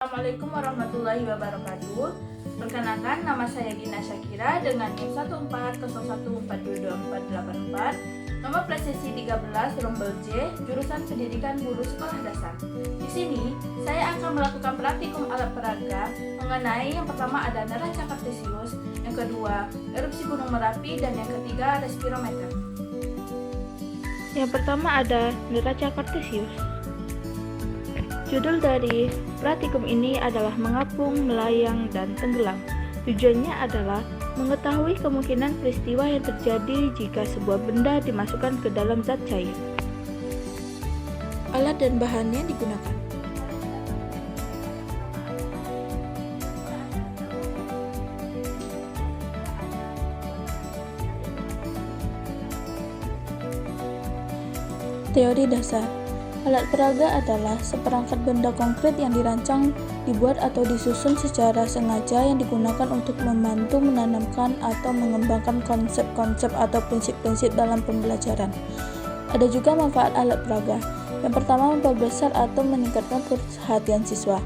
Assalamualaikum warahmatullahi wabarakatuh. Perkenalkan, nama saya Dina Syakira dengan NIM 14014224484, nomor presisi 13, rombel J, jurusan Pendidikan Guru Sekolah Dasar. Di sini, saya akan melakukan praktikum alat peraga mengenai yang pertama ada neraca kartesius, yang kedua erupsi Gunung Merapi, dan yang ketiga respirometer. Yang pertama ada neraca kartesius. Judul dari praktikum ini adalah mengapung, melayang, dan tenggelam. Tujuannya adalah mengetahui kemungkinan peristiwa yang terjadi jika sebuah benda dimasukkan ke dalam zat cair. Alat dan bahan yang digunakan. Teori dasar. Alat peraga adalah seperangkat benda konkret yang dirancang, dibuat atau disusun secara sengaja yang digunakan untuk membantu menanamkan atau mengembangkan konsep-konsep atau prinsip-prinsip dalam pembelajaran. Ada juga manfaat alat peraga. Yang pertama, memperbesar atau meningkatkan perhatian siswa.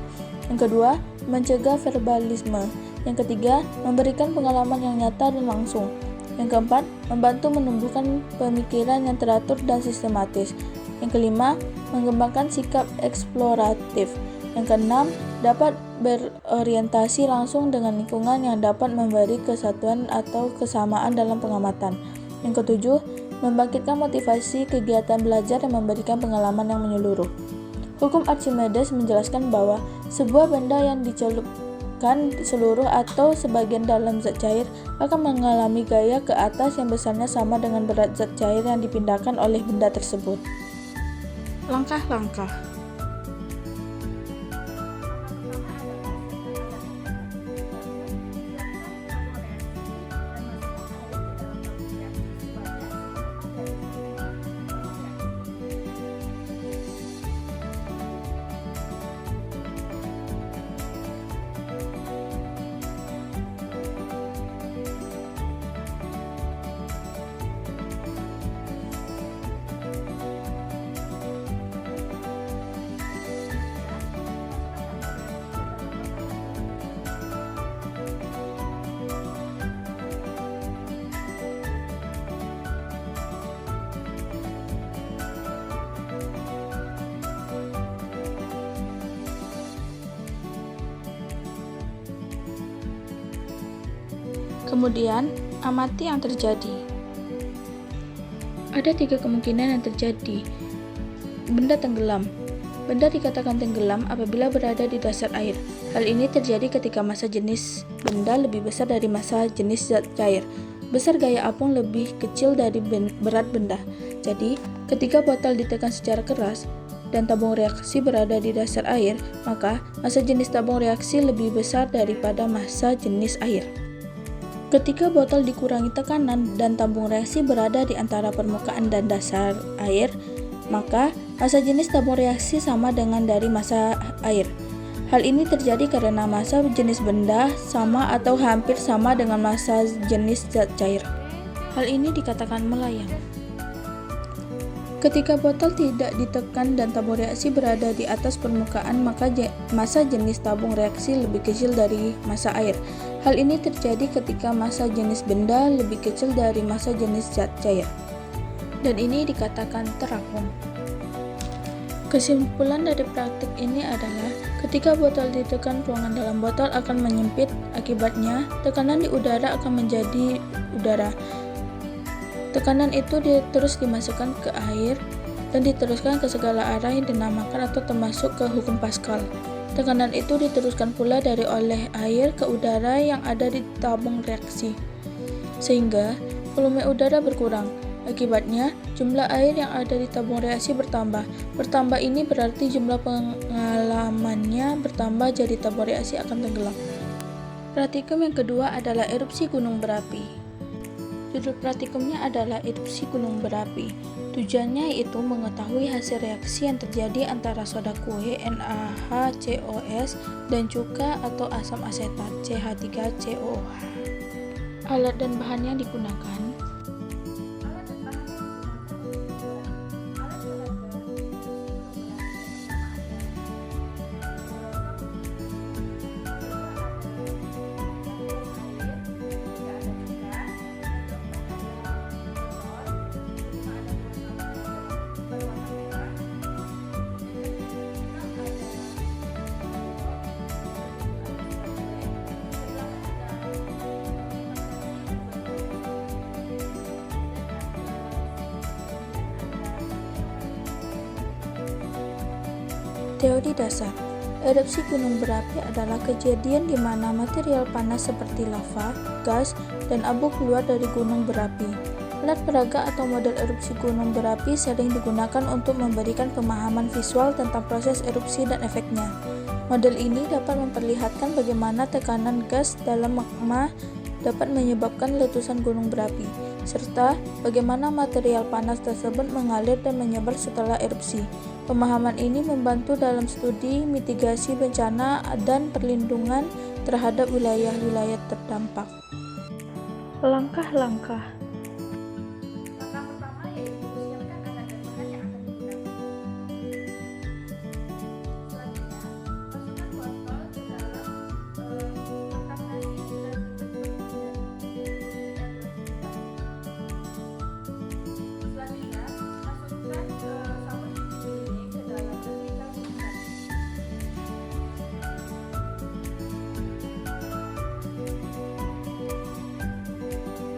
Yang kedua, mencegah verbalisme. Yang ketiga, memberikan pengalaman yang nyata dan langsung. Yang keempat, membantu menumbuhkan pemikiran yang teratur dan sistematis. Yang kelima, mengembangkan sikap eksploratif. Yang keenam, dapat berorientasi langsung dengan lingkungan yang dapat memberi kesatuan atau kesamaan dalam pengamatan. Yang ketujuh, membangkitkan motivasi kegiatan belajar dan memberikan pengalaman yang menyeluruh. Hukum Archimedes menjelaskan bahwa sebuah benda yang dicelupkan seluruh atau sebagian dalam zat cair akan mengalami gaya ke atas yang besarnya sama dengan berat zat cair yang dipindahkan oleh benda tersebut. Langkah-langkah. Kemudian, amati yang terjadi. Ada 3 kemungkinan yang terjadi. Benda tenggelam. Benda dikatakan tenggelam apabila berada di dasar air. Hal ini terjadi ketika massa jenis benda lebih besar dari massa jenis zat cair. Besar gaya apung lebih kecil dari berat benda. Jadi, ketika botol ditekan secara keras dan tabung reaksi berada di dasar air, maka massa jenis tabung reaksi lebih besar daripada massa jenis air. Ketika botol dikurangi tekanan dan tabung reaksi berada di antara permukaan dan dasar air, maka massa jenis tabung reaksi sama dengan dari massa air. Hal ini terjadi karena massa jenis benda sama atau hampir sama dengan massa jenis zat cair. Hal ini dikatakan melayang. Ketika botol tidak ditekan dan tabung reaksi berada di atas permukaan, maka massa jenis tabung reaksi lebih kecil dari massa air. Hal ini terjadi ketika massa jenis benda lebih kecil dari massa jenis zat cair. Dan ini dikatakan terapung. Kesimpulan dari praktik ini adalah ketika botol ditekan, ruangan dalam botol akan menyempit. Akibatnya, tekanan di udara akan menjadi udara. Tekanan itu terus dimasukkan ke air dan diteruskan ke segala arah yang dinamakan atau termasuk ke hukum Pascal. Tekanan itu diteruskan pula oleh air ke udara yang ada di tabung reaksi, sehingga volume udara berkurang. Akibatnya, jumlah air yang ada di tabung reaksi bertambah. Bertambah ini berarti jumlah pengalamannya bertambah, jadi tabung reaksi akan tenggelam. Praktikum yang kedua adalah erupsi gunung berapi. Judul praktikumnya adalah erupsi gunung berapi. Tujuannya yaitu mengetahui hasil reaksi yang terjadi antara soda kue NaHCOS dan cuka atau asam asetat CH3COH. Alat dan bahan yang digunakan. Teori dasar. Erupsi gunung berapi adalah kejadian di mana material panas seperti lava, gas, dan abu keluar dari gunung berapi. Alat peraga atau model erupsi gunung berapi sering digunakan untuk memberikan pemahaman visual tentang proses erupsi dan efeknya. Model ini dapat memperlihatkan bagaimana tekanan gas dalam magma dapat menyebabkan letusan gunung berapi, serta bagaimana material panas tersebut mengalir dan menyebar setelah erupsi. Pemahaman ini membantu dalam studi mitigasi bencana dan perlindungan terhadap wilayah-wilayah terdampak. Langkah-langkah. Langkah pertama yaitu siapkan alat dan bahan yang akan digunakan. Selanjutnya, masukkan botol ke dalam kotak nasi dan selanjutnya, masukkan sabun cuci piring ke dalam replika gunung berapi.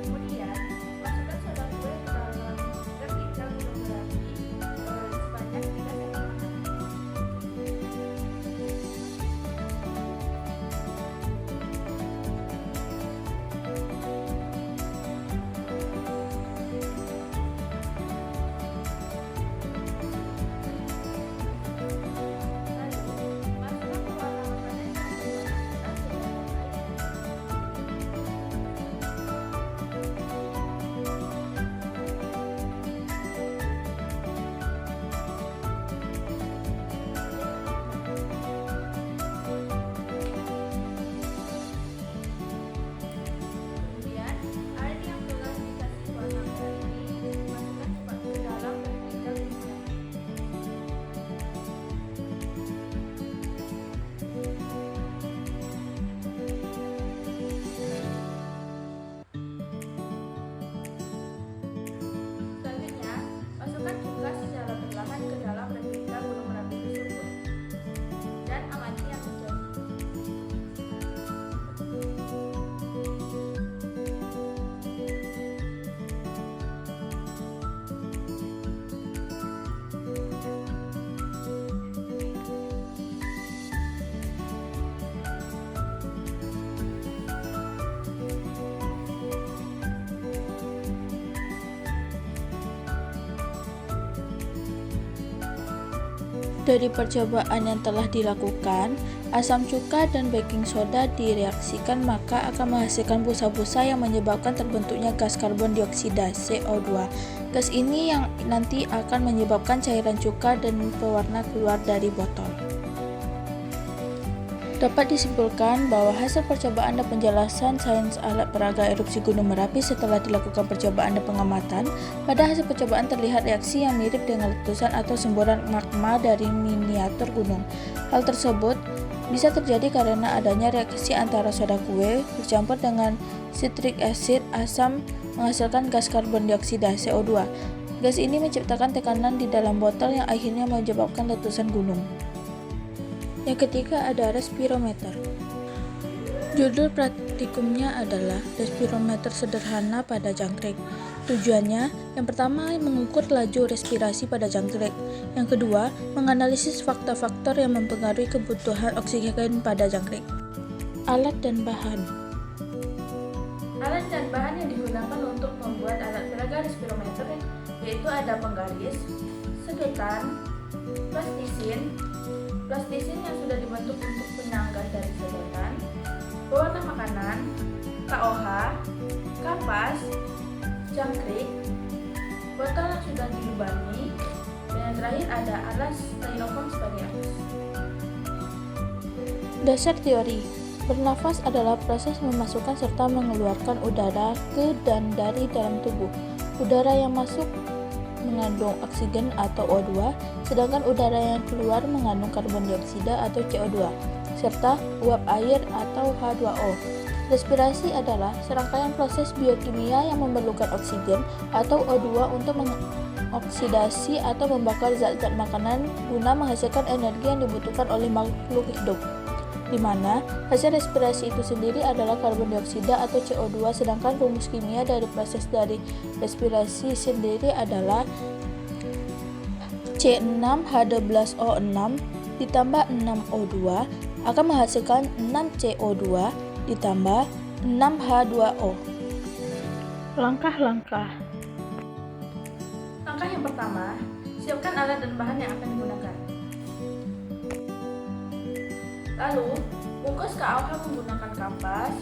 Kemudian, masukkan soda kue ke dalam replika gunung berapi sebanyak 3 sendok makan. Lalu, masukkan pewarna makanan yang berwarna merah ke dalam air. Kemudian, air yang telah dikasih warna merah ini masukkan cepat ke dalam replika gunung berapi. Selanjutnya, masukkan cuka secara perlahan ke dalam replika gunung berapi tersebut dan amati yang terjadi. Dari percobaan yang telah dilakukan, asam cuka dan baking soda direaksikan maka akan menghasilkan busa-busa yang menyebabkan terbentuknya gas karbon dioksida CO2. Gas ini yang nanti akan menyebabkan cairan cuka dan pewarna keluar dari botol. Dapat disimpulkan bahwa hasil percobaan dan penjelasan sains alat peraga erupsi gunung Merapi setelah dilakukan percobaan dan pengamatan, pada hasil percobaan terlihat reaksi yang mirip dengan letusan atau semburan magma dari miniatur gunung. Hal tersebut bisa terjadi karena adanya reaksi antara soda kue bercampur dengan citric acid asam menghasilkan gas karbon dioksida CO2. Gas ini menciptakan tekanan di dalam botol yang akhirnya menyebabkan letusan gunung. Yang ketiga ada respirometer. Judul praktikumnya adalah respirometer sederhana pada jangkrik. Tujuannya, yang pertama mengukur laju respirasi pada jangkrik. Yang kedua, menganalisis faktor-faktor yang mempengaruhi kebutuhan oksigen pada jangkrik. Alat dan bahan. Alat dan bahan yang digunakan untuk membuat alat peraga respirometer yaitu ada penggaris, sedotan, plastisin yang sudah dibentuk untuk penyangga dari sedotan, pewarna makanan, KOH, kapas, jangkrik, botol yang sudah dilubani, dan yang terakhir ada alas styrofoam sebagai alas. Dasar teori. Bernafas adalah proses memasukkan serta mengeluarkan udara ke dan dari dalam tubuh. Udara yang masuk mengandung oksigen atau O2, sedangkan udara yang keluar mengandung karbon dioksida atau CO2, serta uap air atau H2O. Respirasi adalah serangkaian proses biokimia yang memerlukan oksigen atau O2 untuk mengoksidasi atau membakar zat-zat makanan guna menghasilkan energi yang dibutuhkan oleh makhluk hidup, di mana hasil respirasi itu sendiri adalah karbon dioksida atau CO2, sedangkan rumus kimia dari proses dari respirasi sendiri adalah C6H12O6 ditambah 6O2 akan menghasilkan 6CO2 ditambah 6H2O. Langkah-langkah. Langkah yang pertama, siapkan alat dan bahan yang akan digunakan. Lalu, bungkus KOH menggunakan kampas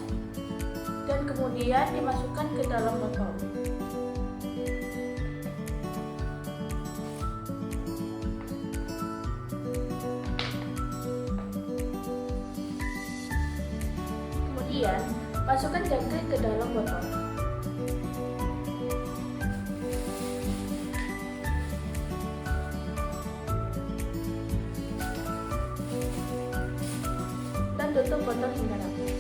dan kemudian dimasukkan ke dalam botol. Kemudian, masukkan jangkrik ke dalam botol. Dan tutup botol hingga rapat.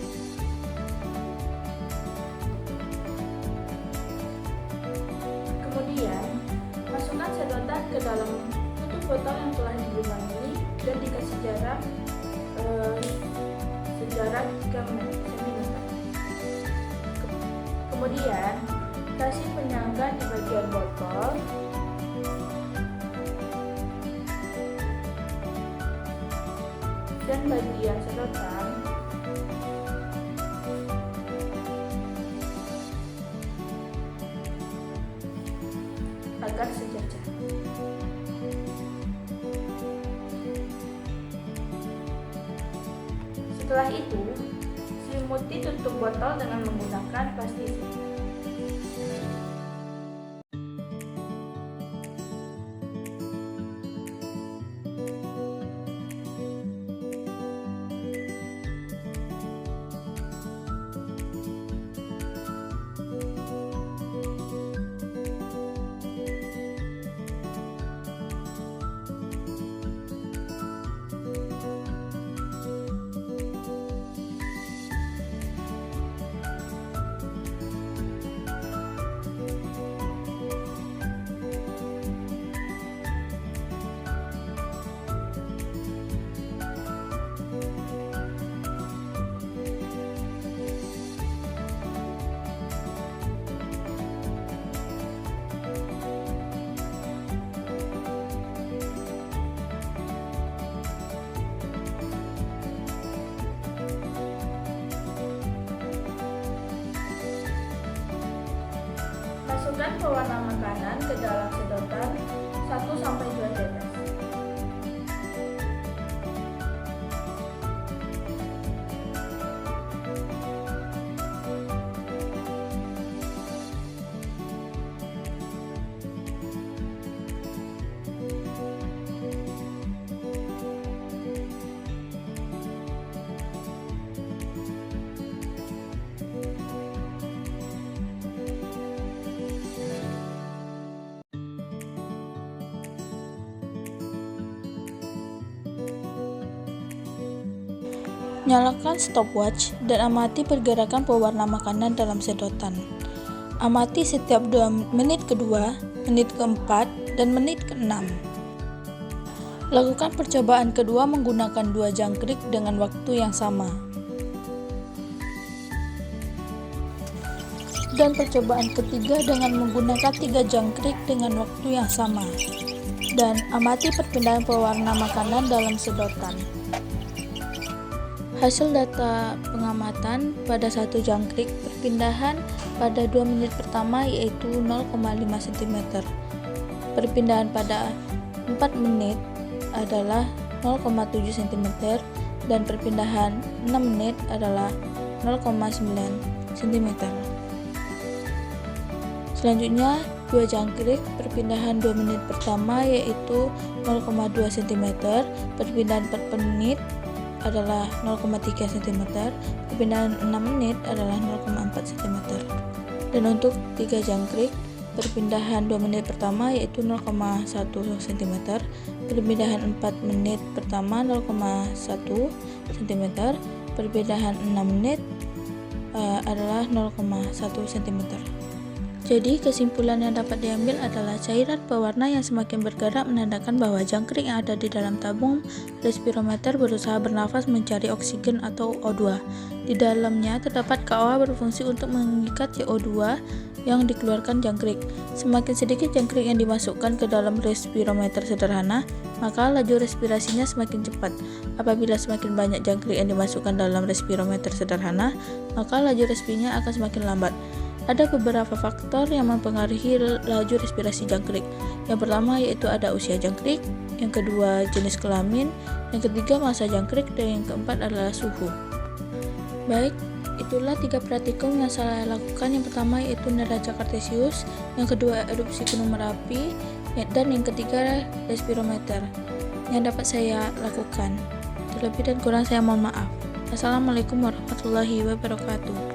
Kemudian, masukkan sedotan ke dalam tutup botol yang telah dilubangi dan dikasih jarak sejarak 3 cm. Kemudian, kasih penyangga di bagian botol dan bagian sedotan agar sejajar. Setelah itu, selimuti tutup botol dengan menggunakan plastisi. Masukkan pewarna makanan ke dalam sedotan 1-2 tetes. Nyalakan stopwatch dan amati pergerakan pewarna makanan dalam sedotan. Amati setiap 2 menit kedua, menit keempat, dan menit keenam. Lakukan percobaan kedua menggunakan 2 jangkrik dengan waktu yang sama. Dan percobaan ketiga dengan menggunakan 3 jangkrik dengan waktu yang sama. Dan amati perpindahan pewarna makanan dalam sedotan. Hasil data pengamatan pada 1 jangkrik perpindahan pada 2 menit pertama yaitu 0,5 cm. Perpindahan pada 4 menit adalah 0,7 cm dan perpindahan 6 menit adalah 0,9 cm. Selanjutnya 2 jangkrik perpindahan 2 menit pertama yaitu 0,2 cm, perpindahan per menit adalah 0,3 cm, perpindahan 6 menit adalah 0,4 cm. Dan untuk 3 jangkrik, perpindahan 2 menit pertama yaitu 0,1 cm, perpindahan 4 menit pertama 0,1 cm, perpindahan 6 menit adalah 0,1 cm. Jadi kesimpulan yang dapat diambil adalah cairan pewarna yang semakin bergerak menandakan bahwa jangkrik yang ada di dalam tabung respirometer berusaha bernafas mencari oksigen atau O2. Di dalamnya terdapat KOH berfungsi untuk mengikat CO2 yang dikeluarkan jangkrik. Semakin sedikit jangkrik yang dimasukkan ke dalam respirometer sederhana, maka laju respirasinya semakin cepat. Apabila semakin banyak jangkrik yang dimasukkan dalam respirometer sederhana, maka laju respirasinya akan semakin lambat. Ada beberapa faktor yang mempengaruhi laju respirasi jangkrik. Yang pertama yaitu ada usia jangkrik, yang kedua jenis kelamin, yang ketiga masa jangkrik, dan yang keempat adalah suhu. Baik, itulah 3 praktikum yang saya lakukan. Yang pertama yaitu neraca kartesius, yang kedua erupsi Gunung Merapi, dan yang ketiga respirometer yang dapat saya lakukan. Terlebih dan kurang saya mohon maaf. Assalamualaikum warahmatullahi wabarakatuh.